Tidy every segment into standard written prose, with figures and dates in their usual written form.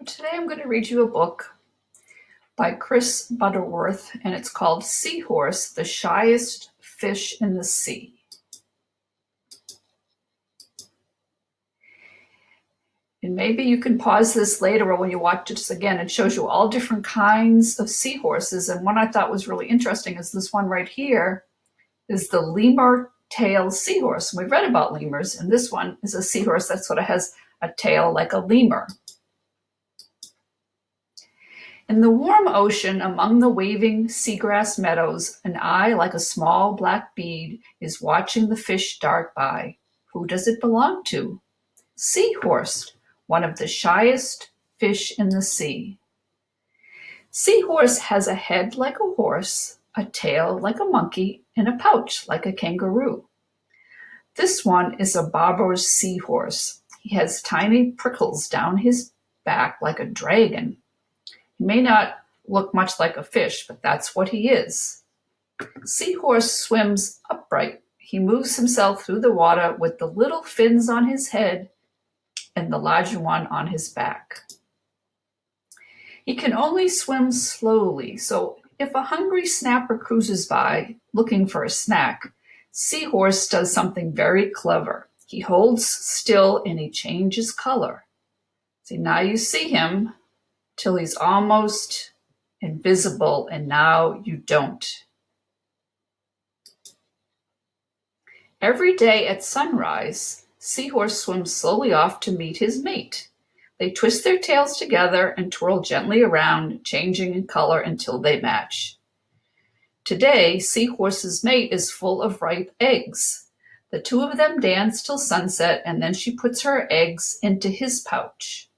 Today I'm going to read you a book by Butterworth, and it's called Seahorse, the Shyest Fish in the Sea. And maybe you can pause this later or when you watch this again. It shows you all different kinds of seahorses. And one I thought was really interesting is this one right here is the lemur-tailed seahorse. We've read about lemurs, and this one is a seahorse that sort of has a tail like a lemur. In the warm ocean, among the waving seagrass meadows, an eye like a small black bead is watching the fish dart by. Who does it belong to? Seahorse, one of the shyest fish in the sea. Seahorse has a head like a horse, a tail like a monkey, and a pouch like a kangaroo. This one is a barber's seahorse. He has tiny prickles down his back like a dragon. He may not look much like a fish, but that's what he is. Seahorse swims upright. He moves himself through the water with the little fins on his head and the larger one on his back. He can only swim slowly, so if a hungry snapper cruises by looking for a snack, Seahorse does something very clever. He holds still and he changes color. See, now you see him till he's almost invisible, and now you don't. Every day at sunrise, Seahorse swims slowly off to meet his mate. They twist their tails together and twirl gently around, changing in color until they match. Today, Seahorse's mate is full of ripe eggs. The two of them dance till sunset, and then she puts her eggs into his pouch.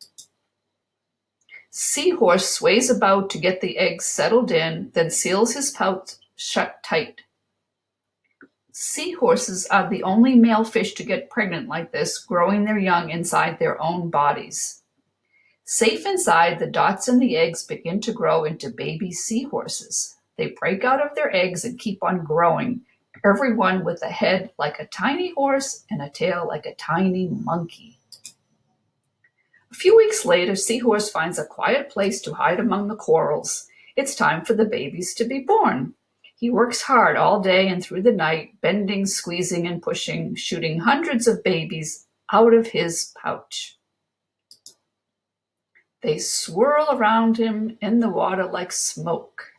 Seahorse sways about to get the eggs settled in, then seals his pouch shut tight. Seahorses are the only male fish to get pregnant like this, growing their young inside their own bodies. Safe inside, the dots in the eggs begin to grow into baby seahorses. They break out of their eggs and keep on growing, every one with a head like a tiny horse and a tail like a tiny monkey. A few weeks later, Seahorse finds a quiet place to hide among the corals. It's time for the babies to be born. He works hard all day and through the night, bending, squeezing, and pushing, shooting hundreds of babies out of his pouch. They swirl around him in the water like smoke.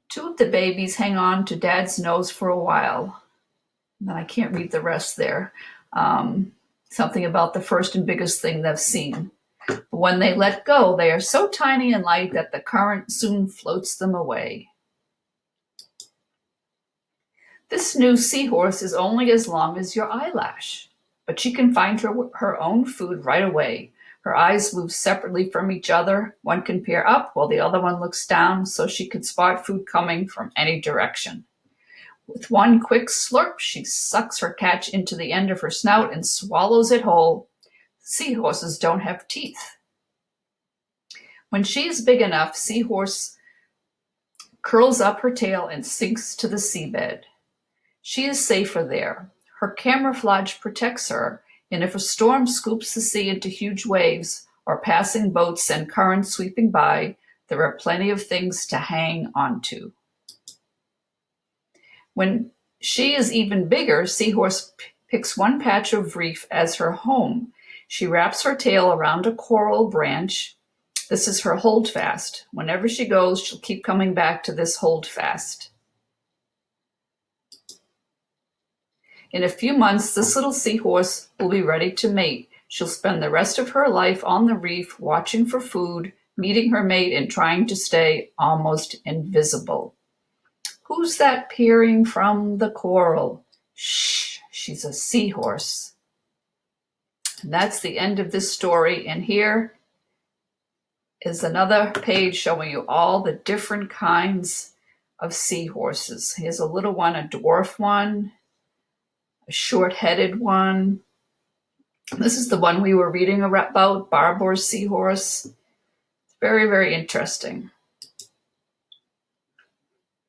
Two of the babies hang on to Dad's nose for a while. And I can't read the rest there. Something about the first and biggest thing they've seen. But when they let go, they are so tiny and light that the current soon floats them away. This new seahorse is only as long as your eyelash, but she can find her own food right away. Her eyes move separately from each other. One can peer up while the other one looks down, so she can spot food coming from any direction. With one quick slurp, she sucks her catch into the end of her snout and swallows it whole. Seahorses don't have teeth. When she is big enough, Seahorse curls up her tail and sinks to the seabed. She is safer there. Her camouflage protects her, and if a storm scoops the sea into huge waves or passing boats send currents sweeping by, there are plenty of things to hang onto. When she is even bigger, Seahorse picks one patch of reef as her home. She wraps her tail around a coral branch. This is her holdfast. Whenever she goes, she'll keep coming back to this holdfast. In a few months, this little seahorse will be ready to mate. She'll spend the rest of her life on the reef, watching for food, meeting her mate, and trying to stay almost invisible. Who's that peering from the coral? Shh, she's a seahorse. And that's the end of this story. And here is another page showing you all the different kinds of seahorses. Here's a little one, a dwarf one, a short-headed one. This is the one we were reading about, Barber's seahorse. It's very, very interesting.